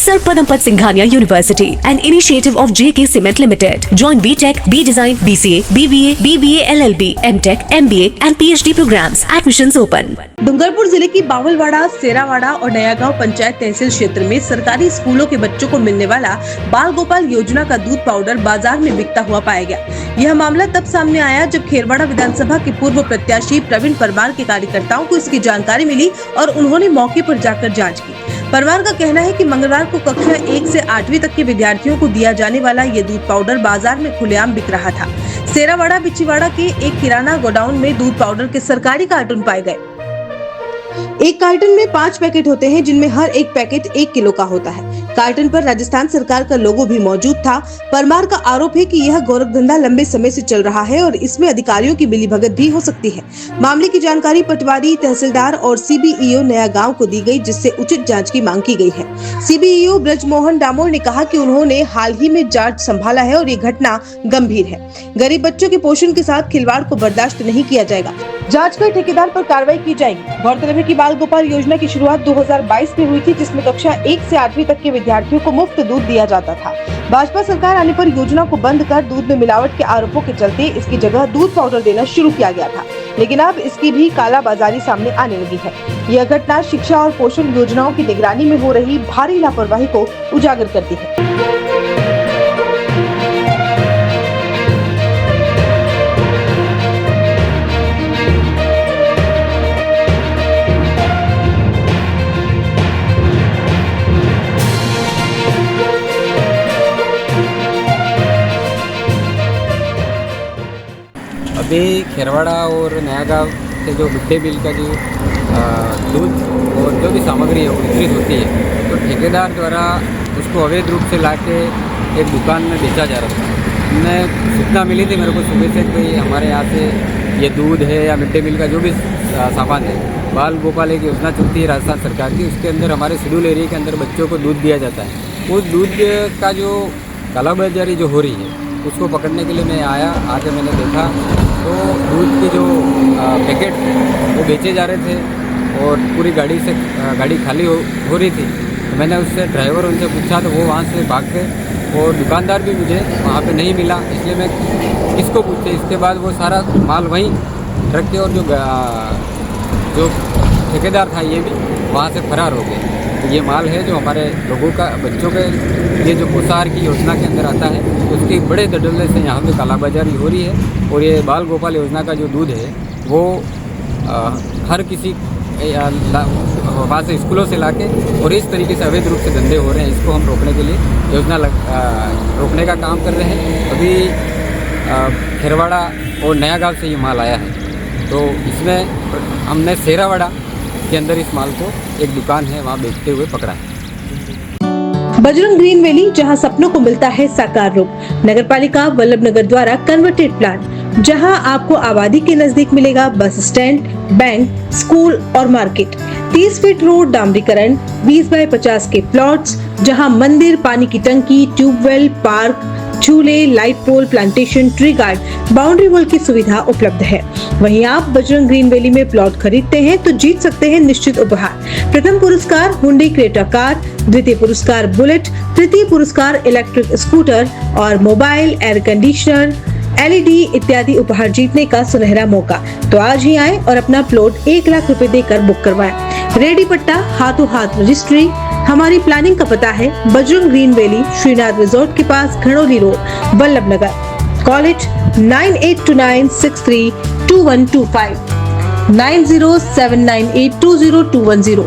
Sarpadampat Singhania University, an initiative of JK Cement Limited. Join BTech, B Design, BCA, BBA, BBA LLB, MTech, MBA and PhD programs. Admissions open. Dungarpur जिले की बावलवाड़ा, सेरावाड़ा और नयागांव पंचायत तहसील क्षेत्र में सरकारी स्कूलों के बच्चों को मिलने वाला बाल गोपाल योजना का दूध पाउडर बाजार में बिकता हुआ पाया गया। यह मामला तब सामने आया जब खेरवाड़ा विधानसभा के पूर्व प्रत्याशी प्रवीण परमार के कार्यकर्ताओं को इसकी जानकारी मिली और उन्होंने मौके पर जाकर जांच की। परमार का कहना है कि मंगलवार को कक्षा 1 से 8वीं तक के विद्यार्थियों को दिया जाने वाला ये दूध पाउडर बाजार में खुलेआम बिक रहा था। सेरावाड़ा बिछीवाड़ा के एक किराना गोडाउन में दूध पाउडर के सरकारी कार्टून पाए गए। एक कार्टन में 5 पैकेट होते हैं, जिनमें हर एक पैकेट 1 किलो का होता है। कार्टन पर राजस्थान सरकार का लोगो भी मौजूद था। परमार का आरोप है कि यह गोरखधंधा लंबे समय से चल रहा है और इसमें अधिकारियों की मिलीभगत भी हो सकती है। मामले की जानकारी पटवारी, तहसीलदार और CBEO नयागांव को दी गई, जिससे उचित जांच की मांग की गई है। CBEO ब्रजमोहन डामोर ने कहा कि उन्होंने हाल ही में जांच संभाला है और ये घटना गंभीर है। गरीब बच्चों के पोषण के साथ खिलवाड़ को बर्दाश्त नहीं किया जाएगा। जांच कर ठेकेदार पर कार्रवाई की जाएगी। गौरतलब है कि बाल गोपाल योजना की शुरुआत 2022 में हुई थी, जिसमें कक्षा 1 से 8वीं तक के विद्यार्थियों को मुफ्त दूध दिया जाता था। भाजपा सरकार आने पर योजना को बंद कर दूध में मिलावट के आरोपों के चलते इसकी जगह दूध पाउडर देना शुरू किया गया था, लेकिन अब इसकी भी कालाबाजारी सामने आने लगी है। यह घटना शिक्षा और पोषण योजनाओं की निगरानी में हो रही भारी लापरवाही को उजागर करती है। अभी खेरवाड़ा और नयागांव से जो मिड डे मील का जो दूध और जो भी सामग्री है वो वितरित होती है, तो ठेकेदार द्वारा उसको अवैध रूप से लाके एक दुकान में बेचा जा रहा था। हमने सूचना मिली थी मेरे को सुबह से कि हमारे यहाँ से ये दूध है या मिड डे मील का जो भी सामान है, बाल गोपाल एक योजना चलती है राजस्थान सरकार की, उसके अंदर हमारे शेड्यूल एरिया के अंदर बच्चों को दूध दिया जाता है। उस दूध का जो कालाबाजारी जो हो रही है उसको पकड़ने के लिए मैं आया, आके मैंने देखा तो दूध के जो पैकेट वो बेचे जा रहे थे और पूरी गाड़ी खाली हो रही थी। तो मैंने उससे ड्राइवर उनसे पूछा तो वो वहाँ से भाग गए और दुकानदार भी मुझे वहाँ पे नहीं मिला, इसलिए मैं किसको पूछे। इसके बाद वो सारा माल वहीं रख के और जो ठेकेदार था ये भी वहाँ से फरार हो गए। तो ये माल है जो हमारे लोगों का बच्चों के ये जो पोषाहार की योजना के अंदर आता है, उसके बड़े दडल्ले से यहाँ पे कालाबाजारी हो रही है। और ये बाल गोपाल योजना का जो दूध है वो हर किसी वहाँ से स्कूलों से लाके और इस तरीके से अवैध रूप से धंधे हो रहे हैं, इसको हम रोकने के लिए योजना रोकने का काम कर रहे हैं। अभी खेरवाड़ा और नयागांव से ये माल आया है, तो इसमें हमने सेरावाड़ा के अंदर इस माल को एक दुकान है वहाँ बेचते हुए पकड़ा है। बजरंग ग्रीन वैली, जहां सपनों को मिलता है साकार रूप। नगर पालिका वल्लभ नगर द्वारा कन्वर्टेड प्लान, जहां आपको आबादी के नजदीक मिलेगा बस स्टैंड, बैंक, स्कूल और मार्केट। 30 फीट रोड डामरीकरण, 20 बाय 50 के प्लॉट्स, जहां मंदिर, पानी की टंकी, ट्यूबवेल, पार्क, झूले, light pole, plantation, tree guard, boundary wall की सुविधा उपलब्ध है। वहीं आप बजरंग ग्रीन वैली में प्लॉट खरीदते हैं तो जीत सकते हैं निश्चित उपहार। प्रथम पुरस्कार हुंडई क्रेटा कार, द्वितीय पुरस्कार बुलेट, तृतीय पुरस्कार इलेक्ट्रिक स्कूटर और मोबाइल, एयर कंडीशनर, LED इत्यादि उपहार जीतने का सुनहरा मौका। तो आज ही आए और अपना प्लॉट 1 लाख रुपए देकर बुक करवाएं। रेडी पट्टा, हाथों हाथ रजिस्ट्री। हमारी प्लानिंग का पता है Bajrang green Valley, Shrinath resort के पास, घड़ोली road, Vallabh Nagar. Call it 9829632125 9079820210।